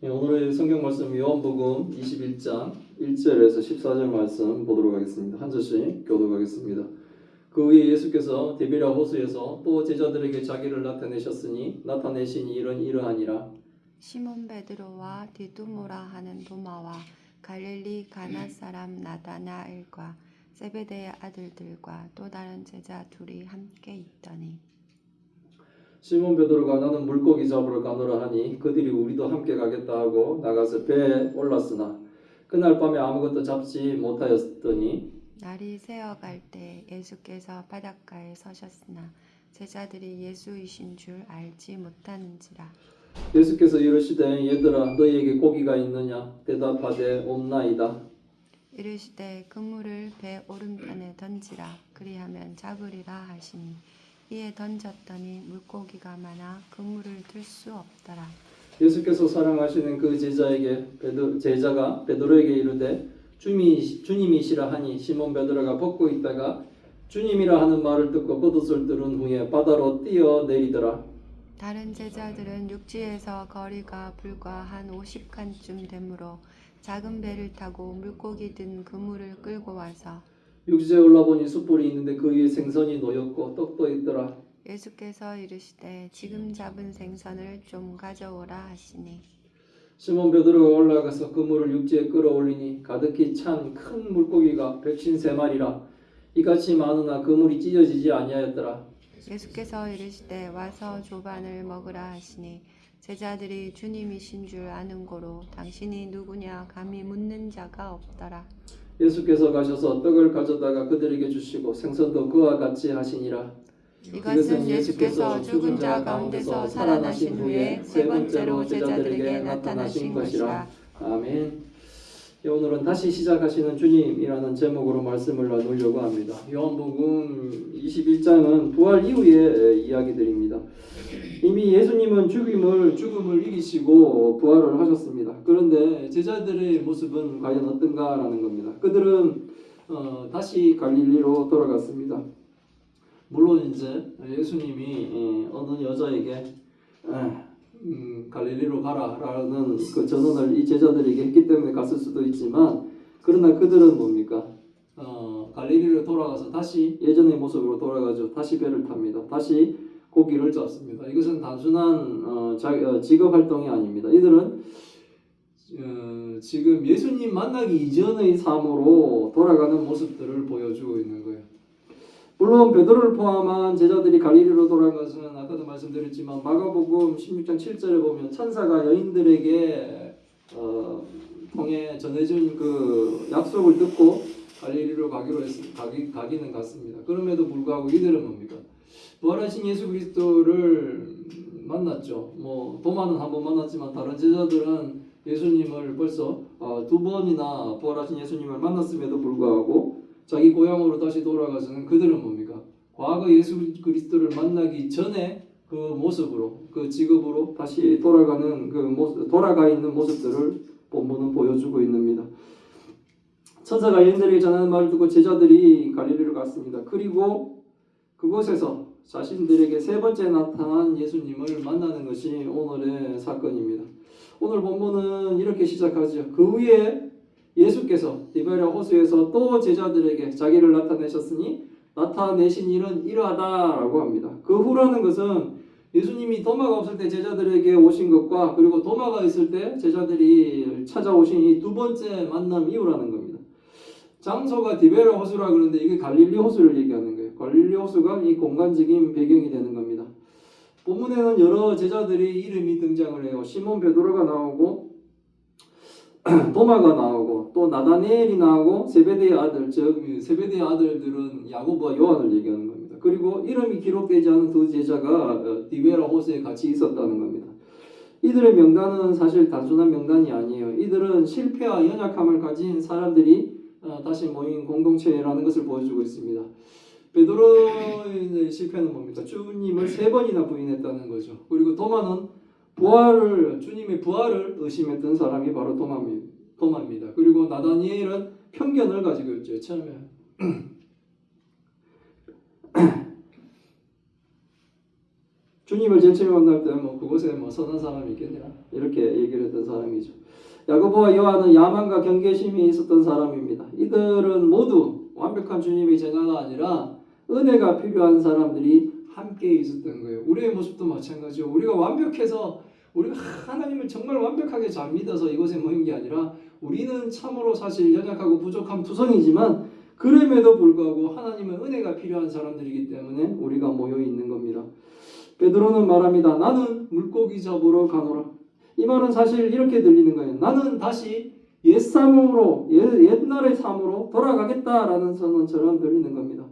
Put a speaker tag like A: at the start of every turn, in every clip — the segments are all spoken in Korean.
A: 오늘의 성경 말씀 요한복음 21장 1절에서 14절 말씀 보도록 하겠습니다. 한 절씩 교독하겠습니다. 그 후에 예수께서 디베랴 호수에서 또 제자들에게 자기를 나타내셨으니 나타내신 일은 이러하니라.
B: 시몬 베드로와 디두모라 하는 도마와 갈릴리 가나 사람 나다나엘과 세베대의 아들들과 또 다른 제자 둘이 함께 있더니
A: 시몬 베드로가 나는 물고기 잡으러 가노라 하니 그들이 우리도 함께 가겠다 하고 나가서 배에 올랐으나 그날 밤에 아무것도 잡지 못하였더니
B: 날이 새어갈 때 예수께서 바닷가에 서셨으나 제자들이 예수이신 줄 알지 못하는지라.
A: 예수께서 이르시되 얘들아 너희에게 고기가 있느냐 대답하되 없나이다.
B: 이르시되 그물을 배 오른편에 던지라 그리하면 잡으리라 하시니 이에 던졌더니 물고기가 많아 그물을 들 수 없더라.
A: 예수께서 사랑하시는 그 제자가 베드로에게 이르되 주님이시라 하니 시몬 베드로가 벗고 있다가 주님이라 하는 말을 듣고 겉옷을 들은 후에 바다로 뛰어내리더라.
B: 다른 제자들은 육지에서 거리가 불과 한 50칸쯤 되므로 작은 배를 타고 물고기 든 그물을 끌고 와서
A: 육지에 올라보니 숯불이 있는데 그 위에 생선이 놓였고 떡도 있더라.
B: 예수께서 이르시되 지금 잡은 생선을 좀 가져오라 하시니
A: 시몬 베드로가 올라가서 그물을 육지에 끌어올리니 가득히 찬 큰 물고기가 153마리라 이같이 많으나 그물이 찢어지지 아니하였더라.
B: 예수께서 이르시되 와서 조반을 먹으라 하시니 제자들이 주님이신 줄 아는 고로 당신이 누구냐 감히 묻는 자가 없더라.
A: 예수께서 가셔서 떡을 가져다가 그들에게 주시고 생선도 그와 같이 하시니라.
B: 이것은 예수께서 죽은 자 가운데서 살아나신 후에 세 번째로 제자들에게 나타나신 것이라.
A: 아멘. 오늘은 다시 시작하시는 주님이라는 제목으로 말씀을 나누려고 합니다. 요한복음 21장은 부활 이후의 이야기들입니다. 이미 예수님은 죽음을 이기시고 부활을 하셨습니다. 그런데 제자들의 모습은 과연 어떤가라는 겁니다. 그들은 다시 갈릴리로 돌아갔습니다. 물론 이제 예수님이 어느 여자에게 갈릴리로 가라라는 그 전언을 이 제자들에게 했기 때문에 갔을 수도 있지만 그러나 그들은 뭡니까? 갈릴리로 돌아가서 다시 예전의 모습으로 돌아가죠. 다시 배를 탑니다. 다시 고기를 잡습니다. 이것은 단순한 직업 활동이 아닙니다. 이들은 지금 예수님 만나기 이전의 삶으로 돌아가는 모습들을 보여주고 있는 거예요. 물론 베드로를 포함한 제자들이 갈릴리로 돌아간 것은 아까도 말씀드렸지만 마가복음 16장 7절에 보면 천사가 여인들에게 통해 전해준 그 약속을 듣고 갈릴리로 가기는 갔습니다. 그럼에도 불구하고 이들은 뭡니까? 부활하신 예수 그리스도를 만났죠. 도마는 한 번 만났지만 다른 제자들은 예수님을 벌써 두 번이나 부활하신 예수님을 만났음에도 불구하고 자기 고향으로 다시 돌아가서는 그들은 뭡니까? 과거 예수 그리스도를 만나기 전에 그 모습으로, 그 직업으로 다시 돌아가는 그 모습, 돌아가 있는 모습들을 본문은 보여주고 있습니다. 천사가 여인들에게 전하는 말을 듣고 제자들이 갈릴리로 갔습니다. 그리고 그곳에서 자신들에게 세 번째 나타난 예수님을 만나는 것이 오늘의 사건입니다. 오늘 본문은 이렇게 시작하죠. 그 후에 예수께서 디베랴 호수에서 또 제자들에게 자기를 나타내셨으니 나타내신 일은 이러하다라고 합니다. 그 후라는 것은 예수님이 도마가 없을 때 제자들에게 오신 것과 그리고 도마가 있을 때 제자들이 찾아오신 이 두 번째 만남 이후라는 겁니다. 장소가 디베랴 호수라 그러는데 이게 갈릴리 호수를 얘기하는 거예요. 갈릴리 호수가 이 공간적인 배경이 되는 겁니다. 본문에는 여러 제자들의 이름이 등장을 해요. 시몬 베드로가 나오고 도마가 나오고 또 나다니엘이 나오고 세베대의 아들, 즉 세베대의 아들들은 야고보와 요한을 얘기하는 겁니다. 그리고 이름이 기록되지 않은 두 제자가 디베랴 호수에 같이 있었다는 겁니다. 이들의 명단은 사실 단순한 명단이 아니에요. 이들은 실패와 연약함을 가진 사람들이 다시 모인 공동체라는 것을 보여주고 있습니다. 베드로의 실패는 뭡니까? 주님을 세 번이나 부인했다는 거죠. 그리고 도마는 주님의 부활을 의심했던 사람이 바로 도마입니다. 그리고 나다니엘은 편견을 가지고 있죠. 처음에 주님을 제일 처음 만날 때 뭐 그곳에 뭐 선한 사람이 있겠냐 이렇게 얘기를 했던 사람이죠. 야고보와 요한은 야만과 경계심이 있었던 사람입니다. 이들은 모두 완벽한 주님의 제자가 아니라 은혜가 필요한 사람들이 함께 있었던 거예요. 우리의 모습도 마찬가지요. 우리가 완벽해서 우리가 하나님을 정말 완벽하게 잘 믿어서 이곳에 모인 게 아니라 우리는 참으로 사실 연약하고 부족한 투성이지만 그럼에도 불구하고 하나님의 은혜가 필요한 사람들이기 때문에 우리가 모여 있는 겁니다. 베드로는 말합니다. 나는 물고기 잡으러 가노라. 이 말은 사실 이렇게 들리는 거예요. 나는 다시 옛삶으로 옛날의 삶으로 돌아가겠다라는 선언처럼 들리는 겁니다.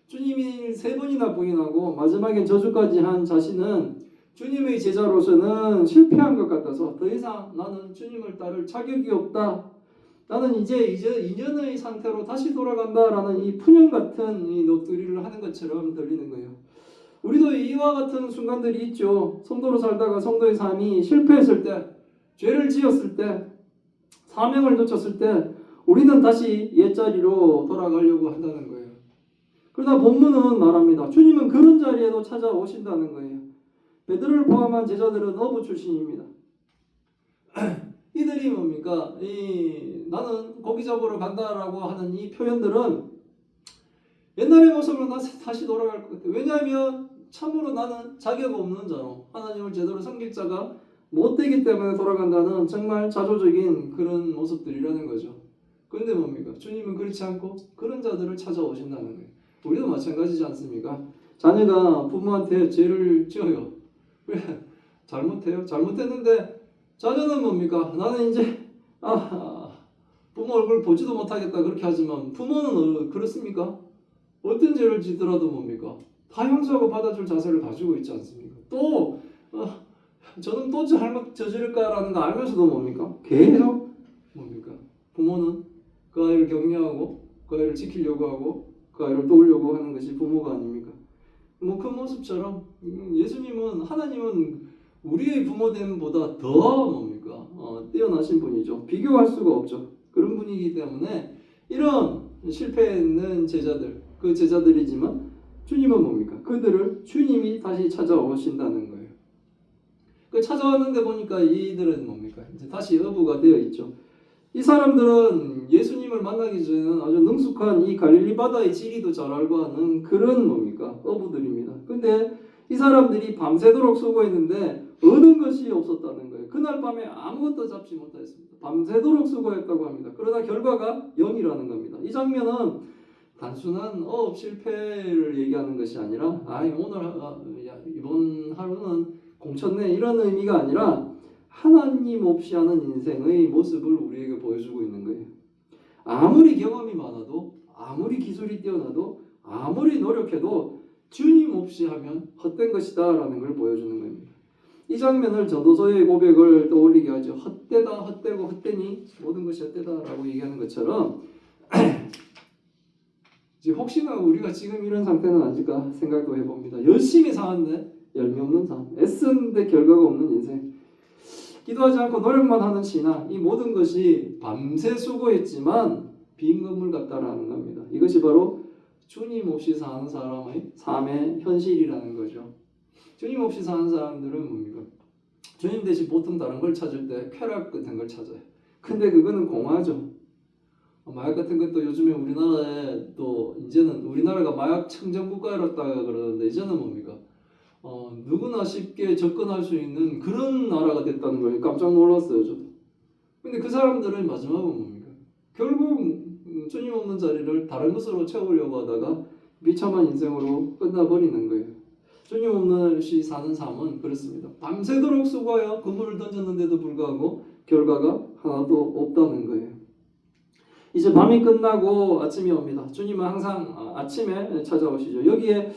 A: 주님이 3번이나 부인하고 마지막엔 저주까지 한 자신은 주님의 제자로서는 실패한 것 같아서 더 이상 나는 주님을 따를 자격이 없다. 나는 이제 인연의 상태로 다시 돌아간다라는 이 푸념 같은 이 넋두리를 하는 것처럼 들리는 거예요. 우리도 이와 같은 순간들이 있죠. 성도로 살다가 성도의 삶이 실패했을 때, 죄를 지었을 때, 사명을 놓쳤을 때 우리는 다시 옛자리로 돌아가려고 한다는 거예요. 그러나 본문은 말합니다. 주님은 그런 자리에도 찾아오신다는 거예요. 베드로를 포함한 제자들은 어부 출신입니다. 이들이 뭡니까? 나는 고기 잡으러 간다라고 하는 이 표현들은 옛날의 모습으로 다시 돌아갈 것 같아요. 왜냐하면 참으로 나는 자격 없는 자로 하나님을 제대로 섬길 자가 못되기 때문에 돌아간다는 정말 자조적인 그런 모습들이라는 거죠. 그런데 뭡니까? 주님은 그렇지 않고 그런 자들을 찾아오신다는 거예요. 우리도 마찬가지지 않습니까? 자녀가 부모한테 죄를 지어요. 왜? 잘못해요. 잘못했는데 자녀는 뭡니까? 나는 이제 부모 얼굴 보지도 못하겠다 그렇게 하지만 부모는 그렇습니까? 어떤 죄를 지더라도 뭡니까? 다 용서하고 받아줄 자세를 가지고 있지 않습니까? 또 저는 또 잘못 저지를까라는 거 알면서도 뭡니까? 계속 뭡니까? 부모는 그 아이를 격려하고 그 아이를 지키려고 하고 그 아이를 도우려고 하는 것이 부모가 아닙니까? 뭐 그 모습처럼 예수님은 하나님은 우리의 부모됨보다 더 뭡니까? 뛰어나신 분이죠. 비교할 수가 없죠. 그런 분이기 때문에 이런 실패했는 제자들, 그 제자들이지만 주님은 뭡니까? 그들을 주님이 다시 찾아오신다는 거예요. 그 찾아왔는데 보니까 이들은 뭡니까? 이제 다시 어부가 되어 있죠. 이 사람들은 예수님을 만나기 전에는 아주 능숙한 이 갈릴리 바다의 지리도 잘 알고 하는 그런 뭡니까? 어부들입니다. 근데 이 사람들이 밤새도록 수고했는데 얻은 것이 없었다는 거예요. 그날 밤에 아무것도 잡지 못했습니다. 밤새도록 수고했다고 합니다. 그러나 결과가 0이라는 겁니다. 이 장면은 단순한 어업 실패를 얘기하는 것이 아니라 오늘 이번 하루는 공쳤네 이런 의미가 아니라 하나님 없이 하는 인생의 모습을 우리에게 보여주고 있는 거예요. 아무리 경험이 많아도 아무리 기술이 뛰어나도 아무리 노력해도 주님 없이 하면 헛된 것이다 라는 걸 보여주는 겁니다. 이 장면을 전도서의 고백을 떠올리게 하죠. 헛되다 헛되고 헛되니 모든 것이 헛되다 라고 얘기하는 것처럼 혹시나 우리가 지금 이런 상태는 아닐까 생각도 해봅니다. 열심히 사는데 열매 없는 삶, 애쓰는데 결과가 없는 인생, 기도하지 않고 노력만 하는 신앙, 이 모든 것이 밤새 수고했지만 빈 건물 같다라는 겁니다. 이것이 바로 주님 없이 사는 사람의 삶의 현실이라는 거죠. 주님 없이 사는 사람들은 뭡니까? 주님 대신 보통 다른 걸 찾을 때 쾌락 같은 걸 찾아요. 근데 그거는 공허하죠. 마약 같은 것도 요즘에 우리나라에 또 이제는 우리나라가 마약 청정 국가였다가 그러는데 이제는 뭡니까? 누구나 쉽게 접근할 수 있는 그런 나라가 됐다는 걸 깜짝 놀랐어요, 저도. 근데 그 사람들은 마지막은 뭡니까? 결국 주님 없는 자리를 다른 것으로 채우려고 하다가 비참한 인생으로 끝나버리는 거예요. 주님 없는 시 사는 삶은 그렇습니다. 밤새도록 수고하여 그물을 던졌는데도 불구하고 결과가 하나도 없다는 거예요. 이제 밤이 끝나고 아침이 옵니다. 주님은 항상 아침에 찾아오시죠. 여기에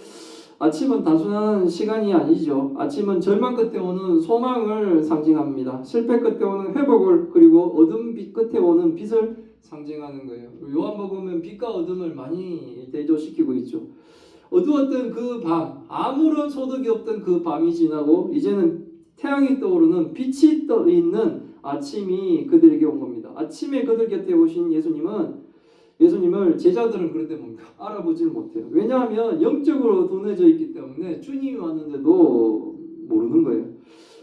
A: 아침은 단순한 시간이 아니죠. 아침은 절망 끝에 오는 소망을 상징합니다. 실패 끝에 오는 회복을, 그리고 어둠 빛 끝에 오는 빛을 상징하는 거예요. 요한복음은 빛과 어둠을 많이 대조시키고 있죠. 어두웠던 그 밤, 아무런 소득이 없던 그 밤이 지나고 이제는 태양이 떠오르는 빛이 떠 있는 아침이 그들에게 온 겁니다. 아침에 그들 곁에 오신 예수님을 제자들은 그런데 뭡니까? 알아보질 못해요. 왜냐하면 영적으로 둔해져 있기 때문에 주님이 왔는데도 모르는 거예요.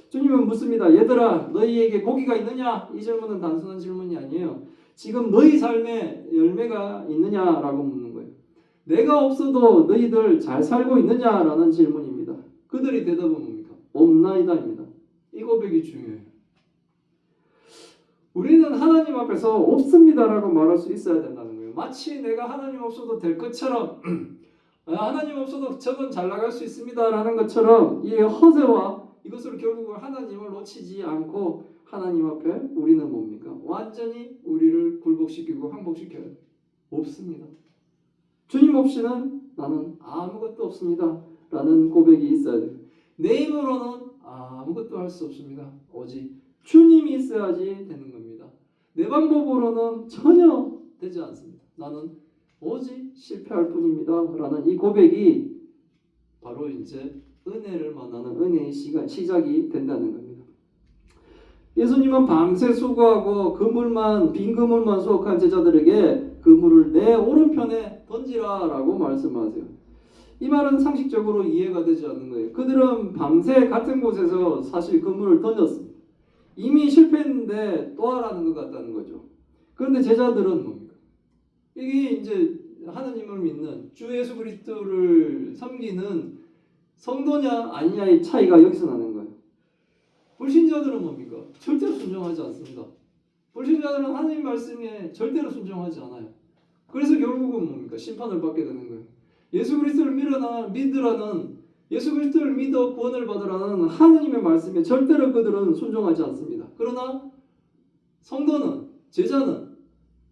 A: 주님은 묻습니다. 얘들아, 너희에게 고기가 있느냐? 이 질문은 단순한 질문이 아니에요. 지금 너희 삶에 열매가 있느냐라고 묻는 거예요. 내가 없어도 너희들 잘 살고 있느냐라는 질문입니다. 그들의 대답은 뭡니까? 없나이다입니다. 이 고백이 중요해요. 우리는 하나님 앞에서 없습니다라고 말할 수 있어야 된다는 거예요. 마치 내가 하나님 없어도 될 것처럼 하나님 없어도 저는 잘 나갈 수 있습니다라는 것처럼 이 허세와 이것으로 결국은 하나님을 놓치지 않고 하나님 앞에 우리는 뭡니까? 완전히 우리를 굴복시키고 항복시켜야 돼요. 없습니다. 주님 없이는 나는 아무것도 없습니다 라는 고백이 있어야 돼요. 내 힘으로는 아무것도 할 수 없습니다. 오직 주님이 있어야지 되는 겁니다. 내 방법으로는 전혀 되지 않습니다. 나는 오직 실패할 뿐입니다 라는 이 고백이 바로 이제 은혜를 만나는 은혜의 시작이 된다는 겁니다. 예수님은 밤새 수고하고 빈 그물만 수확한 제자들에게 그물을 내 오른편에 던지라라고 말씀하세요. 이 말은 상식적으로 이해가 되지 않는 거예요. 그들은 밤새 같은 곳에서 사실 그물을 던졌습니다. 이미 실패했는데 또 하라는 것 같다는 거죠. 그런데 제자들은 뭡니까? 이게 이제 하나님을 믿는 주 예수 그리스도를 섬기는 성도냐 아니냐의 차이가 여기서 나는 거예요. 불신자들은 뭡니까? 절대로 순종하지 않습니다. 불신자들은 하나님 말씀에 절대로 순종하지 않아요. 그래서 결국은 뭡니까? 심판을 받게 되는 거예요. 예수 그리스도를 믿으라는 예수 그리스도를 믿어 구원을 받으라는 하나님의 말씀에 절대로 그들은 순종하지 않습니다. 그러나 성도는 제자는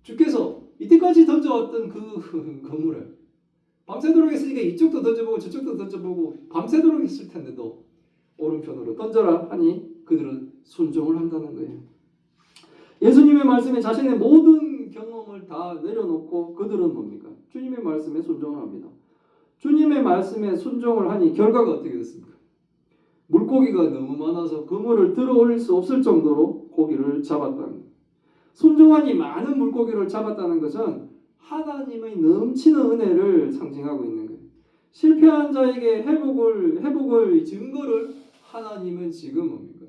A: 주께서 이때까지 던져왔던 그 그물에 밤새도록 했으니까 이쪽도 던져보고 저쪽도 던져보고 밤새도록 했을 텐데도 오른편으로 던져라 하니 그들은 순종을 한다는 거예요. 예수님의 말씀에 자신의 모든 경험을 다 내려놓고 그들은 뭡니까? 주님의 말씀에 순종을 합니다. 주님의 말씀에 순종을 하니 결과가 어떻게 됐습니까? 물고기가 너무 많아서 그물을 들어 올릴 수 없을 정도로 고기를 잡았다는 거예요. 순종하니 많은 물고기를 잡았다는 것은 하나님의 넘치는 은혜를 상징하고 있는 거예요. 실패한 자에게 회복을 증거를 하나님은 지금 뭡니까?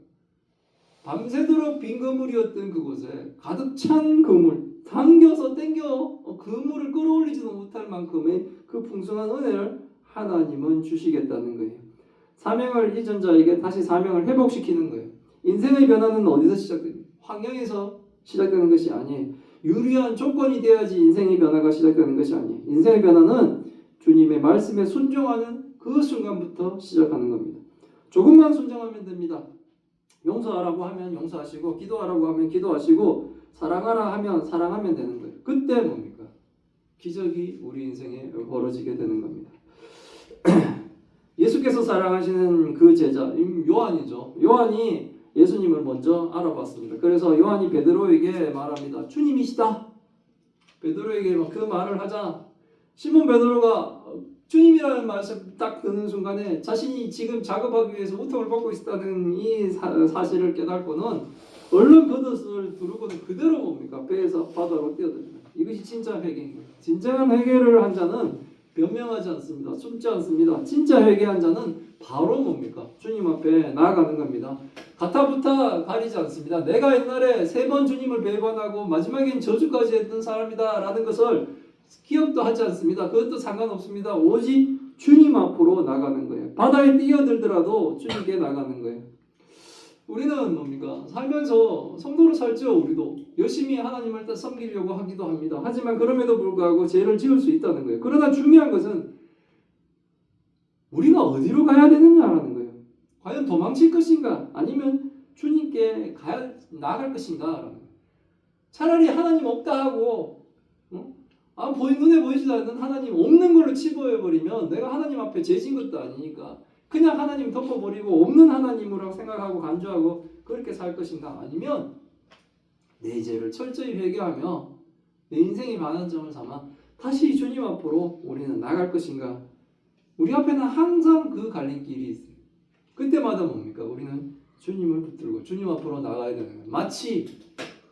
A: 밤새도록 빈 그물이었던 그곳에 가득 찬 그물, 당겨서 그물을 끌어올리지도 못할 만큼의 그 풍성한 은혜를 하나님은 주시겠다는 거예요. 사명을 잊은 자에게 다시 사명을 회복시키는 거예요. 인생의 변화는 어디서 시작됩니까? 환경에서 시작되는 것이 아니에요. 유리한 조건이 되어야지 인생의 변화가 시작되는 것이 아니에요. 인생의 변화는 주님의 말씀에 순종하는 그 순간부터 시작하는 겁니다. 조금만 순종하면 됩니다. 용서하라고 하면 용서하시고 기도하라고 하면 기도하시고 사랑하라 하면 사랑하면 되는 거예요. 그때 뭡니까? 기적이 우리 인생에 벌어지게 되는 겁니다. 예수께서 사랑하시는 그 제자 요한이죠. 요한이 예수님을 먼저 알아봤습니다. 그래서 요한이 베드로에게 말합니다. 주님이시다. 베드로에게 그 말을 하자 시몬 베드로가 주님이라는 말씀 딱 듣는 순간에 자신이 지금 작업하기 위해서 우통을 벗고 있었다는 이 사실을 깨닫고는 얼른 겉옷을 두르고는 그대로 뭡니까? 배에서 바다로 뛰어듭니다. 이것이 진짜 회개입니다. 진정한 회개를 한 자는 변명하지 않습니다. 숨지 않습니다. 진짜 회개한 자는 바로 뭡니까? 주님 앞에 나아가는 겁니다. 가타부타 가리지 않습니다. 내가 옛날에 3번 주님을 배반하고 마지막엔 저주까지 했던 사람이다 라는 것을 기억도 하지 않습니다. 그것도 상관없습니다. 오직 주님 앞으로 나가는 거예요. 바다에 뛰어들더라도 주님께 나가는 거예요. 우리는 뭡니까? 살면서 성도로 살죠. 우리도 열심히 하나님을 섬기려고 하기도 합니다. 하지만 그럼에도 불구하고 죄를 지을 수 있다는 거예요. 그러나 중요한 것은 우리가 어디로 가야 되느냐라는 거예요. 과연 도망칠 것인가? 아니면 주님께 나아갈 것인가? 차라리 하나님 없다 하고 눈에 보이지도 않는 하나님 없는 걸로 치부해버리면 내가 하나님 앞에 죄진 것도 아니니까 그냥 하나님 덮어버리고 없는 하나님으로 생각하고 간주하고 그렇게 살 것인가? 아니면 내 죄를 철저히 회개하며 내 인생의 반환점을 삼아 다시 주님 앞으로 우리는 나갈 것인가? 우리 앞에는 항상 그 갈림길이 있어요. 그때마다 뭡니까? 우리는 주님을 붙들고 주님 앞으로 나가야 되는 거예요. 마치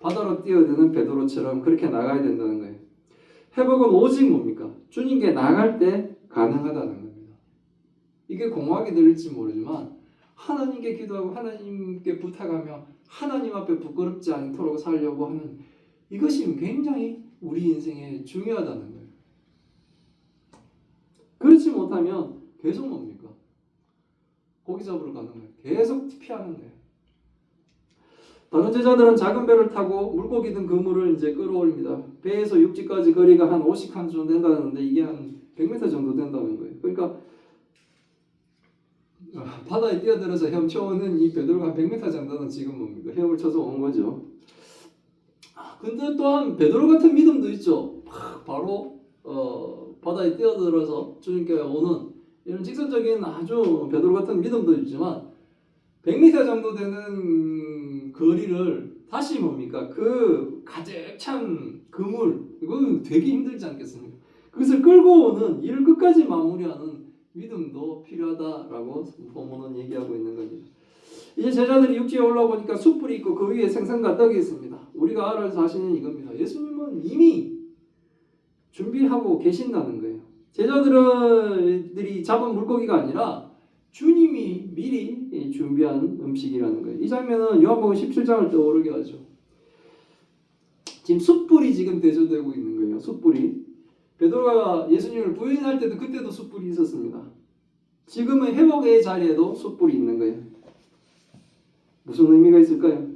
A: 바다로 뛰어드는 베드로처럼 그렇게 나가야 된다는 거예요. 회복은 오직 뭡니까? 주님께 나갈 때 가능하다는 겁니다. 이게 공허하게 들릴지 모르지만 하나님께 기도하고 하나님께 부탁하며 하나님 앞에 부끄럽지 않도록 살려고 하는 이것이 굉장히 우리 인생에 중요하다는 거예요. 그렇지 못하면 계속 뭡니까? 고기 잡으러 가는 거예요. 계속 피하는 거예요. 다른 제자들은 작은 배를 타고 물고기 든 그물을 이제 끌어올립니다. 배에서 육지까지 거리가 한 50칸 정도 된다는데 이게 한 100m 정도 된다는 거예요. 그러니까 바다에 뛰어들어서 헤엄쳐오는 이 베드로가 한 100m 정도는 지금 뭡니까? 헤엄을 쳐서 온 거죠. 근데 또한 베드로 같은 믿음도 있죠. 바로 바다에 뛰어들어서 주님께 오는 이런 직선적인 아주 베드로 같은 믿음도 있지만 100m 정도 되는 거리를 다시 뭡니까? 그 가득 찬 그물 이거 되게 힘들지 않겠습니까? 그것을 끌고 오는 일을 끝까지 마무리하는 믿음도 필요하다라고 본문은 얘기하고 있는 겁니다. 이제 제자들이 육지에 올라오니까 숯불이 있고 그 위에 생선과 떡이 있습니다. 우리가 알아야 할 사실은 이겁니다. 예수님은 이미 준비하고 계신다는 거예요. 제자들이 잡은 물고기가 아니라 주님이 미리 준비한 음식이라는 거예요. 이 장면은 요한복음 17장을 떠오르게 하죠. 지금 숯불이 지금 대조되고 있는 거예요. 숯불이. 베드로가 예수님을 부인할 때도 그때도 숯불이 있었습니다. 지금은 회복의 자리에도 숯불이 있는 거예요. 무슨 의미가 있을까요?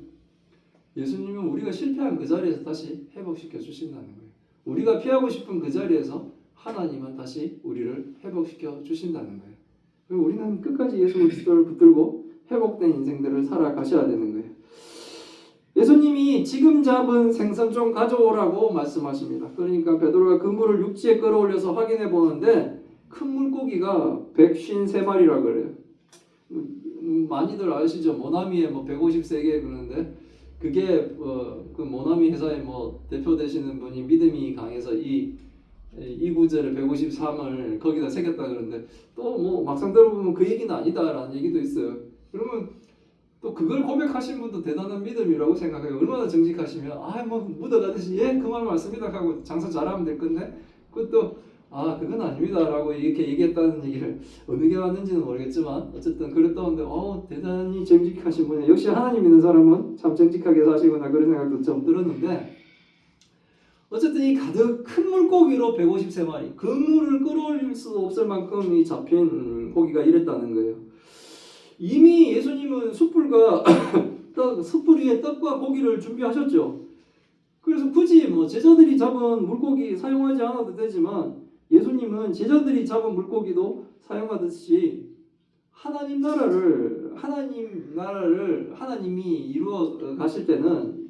A: 예수님은 우리가 실패한 그 자리에서 다시 회복시켜 주신다는 거예요. 우리가 피하고 싶은 그 자리에서 하나님은 다시 우리를 회복시켜 주신다는 거예요. 그리고 우리는 끝까지 예수 그리스도를 붙들고 회복된 인생들을 살아가셔야 되는 거예요. 예수님이 지금 잡은 생선 좀 가져오라고 말씀하십니다. 그러니까 베드로가 그물을 육지에 끌어올려서 확인해 보는데 큰 물고기가 153마리라 그래요. 많이들 아시죠? 모나미에 153개 그러는데 그게 그 모나미 회사의 대표 되시는 분이 믿음이 강해서 이 구절에 153을 거기다 새겼다 그러는데 또 막상 들어보면 그 얘기는 아니다라는 얘기도 있어요. 그러면 또 그걸 고백하신 분도 대단한 믿음이라고 생각해요. 얼마나 정직하시면 묻어가듯이 그 말 맞습니다 하고 장사 잘하면 될 건데 그것도 그건 아닙니다라고 이렇게 얘기했다는 얘기를 어느 게 맞는지는 모르겠지만 어쨌든 그랬다는데 대단히 정직하신 분이에요. 역시 하나님 믿는 사람은 참 정직하게 사시구나 그런 생각도 좀 들었는데 어쨌든 이 가득 큰 물고기로 153마리 그물을 끌어올릴 수 없을 만큼 이 잡힌 고기가 이랬다는 거예요. 이미 예수님은 숯불과 숯불 위에 떡과 고기를 준비하셨죠. 그래서 굳이 제자들이 잡은 물고기 사용하지 않아도 되지만 예수님은 제자들이 잡은 물고기도 사용하듯이 하나님 나라를 하나님이 이루어 가실 때는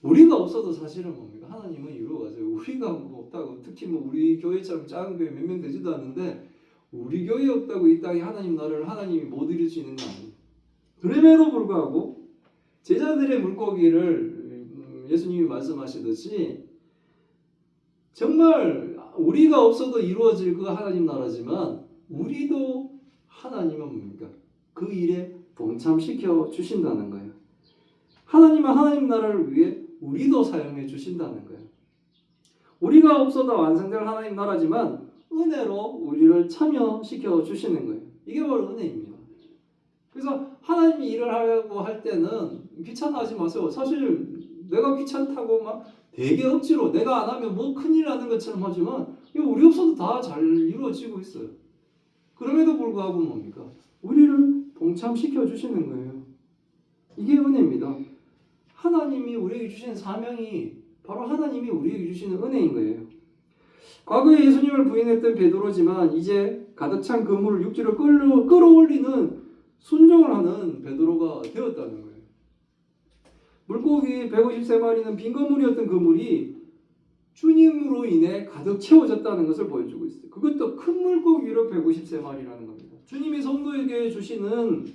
A: 우리가 없어도 사실은 뭡니까? 하나님은 이루어 가세요. 우리가 없다고 특히 우리 교회처럼 작은 교회 몇 명 되지도 않는데 우리 교회 없다고 이 땅에 하나님 나라를 하나님이 못 이룰 수 있는 거 아니에요. 그럼에도 불구하고 제자들의 물고기를 예수님이 말씀하시듯이 정말 우리가 없어도 이루어질 그 하나님 나라지만 우리도 하나님은 뭡니까? 그 일에 동참시켜 주신다는 거예요. 하나님은 하나님 나라를 위해 우리도 사용해 주신다는 거예요. 우리가 없어도 완성될 하나님 나라지만 은혜로 우리를 참여시켜 주시는 거예요. 이게 바로 은혜입니다. 그래서 하나님이 일을 하려고 할 때는 귀찮아하지 마세요. 사실 내가 귀찮다고 되게 억지로 내가 안 하면 큰일 나는 것처럼 하지만 이거 우리 없어도 다 잘 이루어지고 있어요. 그럼에도 불구하고 뭡니까? 우리를 동참시켜 주시는 거예요. 이게 은혜입니다. 하나님이 우리에게 주신 사명이 바로 하나님이 우리에게 주시는 은혜인 거예요. 과거에 예수님을 부인했던 베드로지만 이제 가득 찬 그물을 육지로 끌어올리는 순종을 하는 베드로가 되었다는 거예요. 물고기 153마리는 빈 그물이었던 그물이 주님으로 인해 가득 채워졌다는 것을 보여주고 있어요. 그것도 큰 물고기로 153마리라는 겁니다. 주님이 성도에게 주시는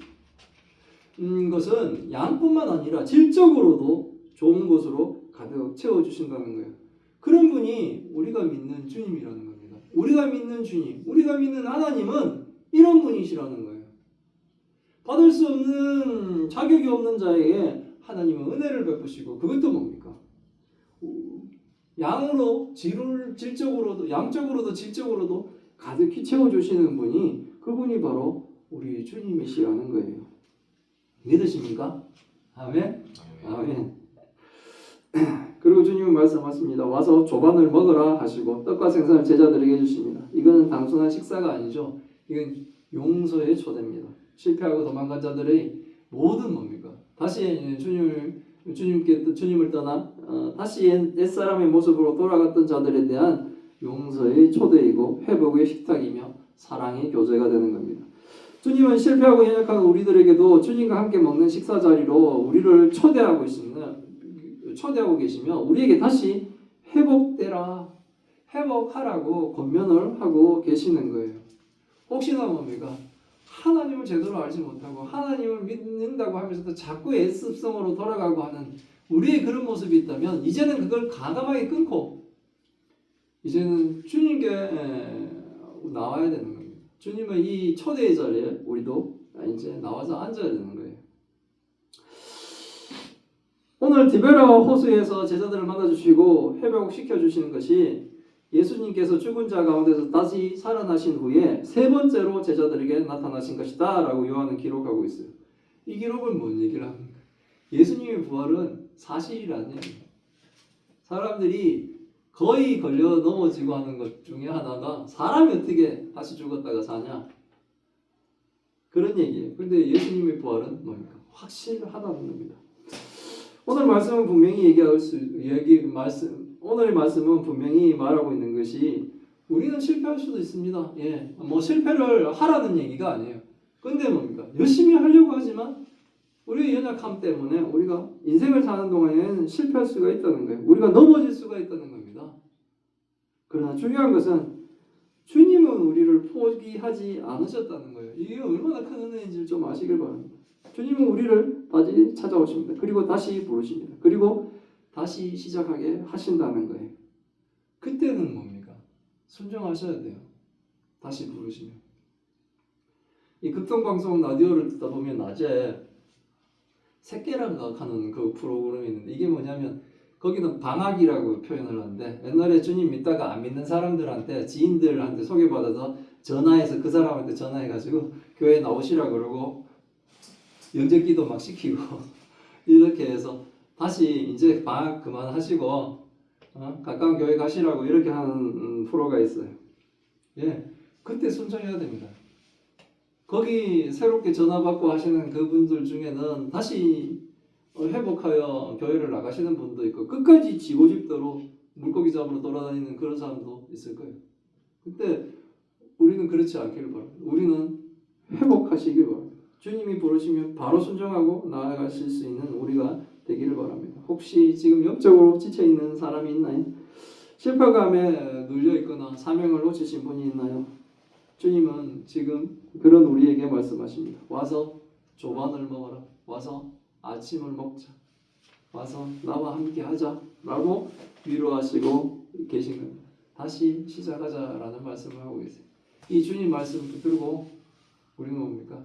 A: 것은 양뿐만 아니라 질적으로도 좋은 것으로 가득 채워주신다는 거예요. 그런 분이 우리가 믿는 주님이라는 겁니다. 우리가 믿는 주님, 우리가 믿는 하나님은 이런 분이시라는 거예요. 받을 수 없는 자격이 없는 자에게 하나님은 은혜를 베푸시고 그것도 뭡니까? 양으로 질적으로도 양적으로도 질적으로도 가득히 채워주시는 분이 그분이 바로 우리 주님이시라는 거예요. 믿으십니까? 아멘? 아멘. 그리고 주님은 말씀하십니다. 와서 조반을 먹으라 하시고 떡과 생선을 제자들에게 주십니다. 이거는 단순한 식사가 아니죠. 이건 용서의 초대입니다. 실패하고 도망간 자들의 모든 뭡니까? 다시 주님을 떠나 다시 옛사람의 모습으로 돌아갔던 자들에 대한 용서의 초대이고 회복의 식탁이며 사랑의 교제가 되는 겁니다. 주님은 실패하고 연약한 우리들에게도 주님과 함께 먹는 식사 자리로 우리를 초대하고 계시며 우리에게 다시 회복하라고 권면을 하고 계시는 거예요. 혹시나 뭡니까? 하나님을 제대로 알지 못하고 하나님을 믿는다고 하면서도 자꾸 애습성으로 돌아가고 하는 우리의 그런 모습이 있다면 이제는 그걸 과감하게 끊고 이제는 주님께 나와야 되는 겁니다. 주님의 이 초대의 자리에 우리도 이제 나와서 앉아야 되는 거예요. 오늘 디베라 호수에서 제자들을 만나주시고 회복시켜 주시는 것이 예수님께서 죽은 자 가운데서 다시 살아나신 후에 세 번째로 제자들에게 나타나신 것이다 라고 요한은 기록하고 있어요. 이 기록은 뭔 얘기를 합니까? 예수님의 부활은 사실이라는 얘기예요. 사람들이 거의 걸려 넘어지고 하는 것 중에 하나가 사람이 어떻게 다시 죽었다가 사냐 그런 얘기예요. 그런데 예수님의 부활은 뭡니까? 확실하다는 겁니다. 오늘 말씀은 분명히 오늘의 말씀은 분명히 말하고 있는 것이 우리는 실패할 수도 있습니다. 예, 뭐 실패를 하라는 얘기가 아니에요. 근데 뭡니까? 열심히 하려고 하지만 우리의 연약함 때문에 우리가 인생을 사는 동안에는 실패할 수가 있다는 거예요. 우리가 넘어질 수가 있다는 겁니다. 그러나 중요한 것은 주님은 우리를 포기하지 않으셨다는 거예요. 이게 얼마나 큰 은혜인지 좀 아시길 바랍니다. 주님은 우리를 다시 찾아오십니다. 그리고 다시 부르십니다. 그리고 다시 시작하게 하신다는 거예요. 그때는 뭡니까? 순종하셔야 돼요. 다시 부르시면. 이 극성방송 라디오를 듣다 보면 낮에 새끼랑각 하는 그 프로그램이 있는데 이게 뭐냐면 거기는 방학이라고 표현을 하는데 옛날에 주님 믿다가 안 믿는 사람들한테 지인들한테 소개받아서 전화해서 그 사람한테 전화해가지고 교회 나오시라 그러고 영접기도 막 시키고 이렇게 해서 다시 이제 방학 그만하시고 가까운 교회 가시라고 이렇게 하는 프로가 있어요. 예, 그때 순종해야 됩니다. 거기 새롭게 전화받고 하시는 그분들 중에는 다시 회복하여 교회를 나가시는 분도 있고 끝까지 지고집대로 물고기 잡으러 돌아다니는 그런 사람도 있을 거예요. 그때 우리는 그렇지 않기를 바랍니다. 우리는 회복하시길 바랍니다. 주님이 부르시면 바로 순종하고 나아가실 수 있는 우리가 되기를 바랍니다. 혹시 지금 영적으로 지쳐있는 사람이 있나요? 실패감에 눌려있거나 사명을 놓치신 분이 있나요? 주님은 지금 그런 우리에게 말씀하십니다. 와서 조반을 먹어라. 와서 아침을 먹자. 와서 나와 함께 하자 라고 위로하시고 계신 겁니다. 다시 시작하자라는 말씀을 하고 계세요. 이 주님 말씀 붙들고 우리는 뭡니까?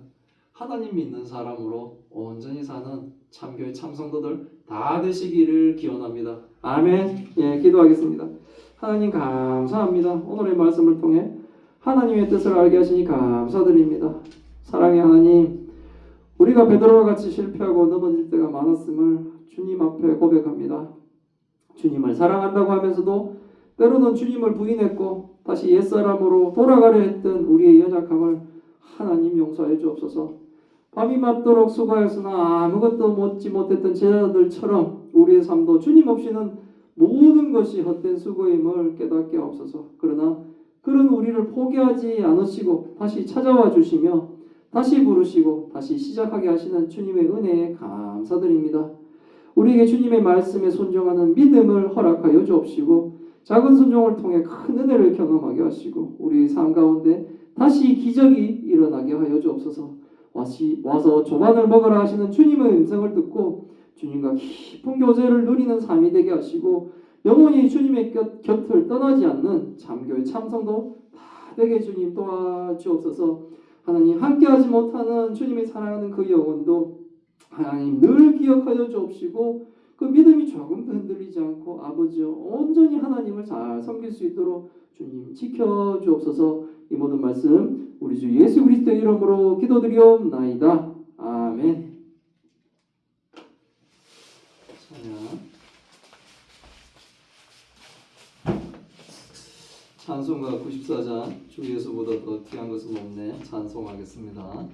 A: 하나님 믿는 사람으로 온전히 사는 참교회 참성도들 다 되시기를 기원합니다. 아멘. 예, 기도하겠습니다. 하나님 감사합니다. 오늘의 말씀을 통해 하나님의 뜻을 알게 하시니 감사드립니다. 사랑의 하나님, 우리가 베드로와 같이 실패하고 넘어질 때가 많았음을 주님 앞에 고백합니다. 주님을 사랑한다고 하면서도 때로는 주님을 부인했고 다시 옛사람으로 돌아가려 했던 우리의 연약함을 하나님 용서해 주옵소서. 밤이 맞도록 수고하였으나 아무것도 얻지 못했던 제자들처럼 우리의 삶도 주님 없이는 모든 것이 헛된 수고임을 깨닫게 하옵소서. 그러나 그런 우리를 포기하지 않으시고 다시 찾아와 주시며 다시 부르시고 다시 시작하게 하시는 주님의 은혜에 감사드립니다. 우리에게 주님의 말씀에 순종하는 믿음을 허락하여 주옵시고 작은 순종을 통해 큰 은혜를 경험하게 하시고 우리 삶 가운데 다시 기적이 일어나게 하여 주옵소서. 와서 조반을 먹으라 하시는 주님의 음성을 듣고 주님과 깊은 교제를 누리는 삶이 되게 하시고 영원히 주님의 곁을 떠나지 않는 참교회 참성도 다 되게 주님 도와주옵소서. 하나님 함께하지 못하는 주님이 사랑하는 그 영혼도 하나님 늘 기억하여 주옵시고 그 믿음이 조금도 흔들리지 않고 아버지여 온전히 하나님을 잘 섬길 수 있도록 주님 지켜주옵소서. 이 모든 말씀 우리 주 예수 그리스도의 이름으로 기도드리옵나이다. 아멘. 찬송가 94장 주 예수보다 더 귀한 것은 없네 찬송하겠습니다.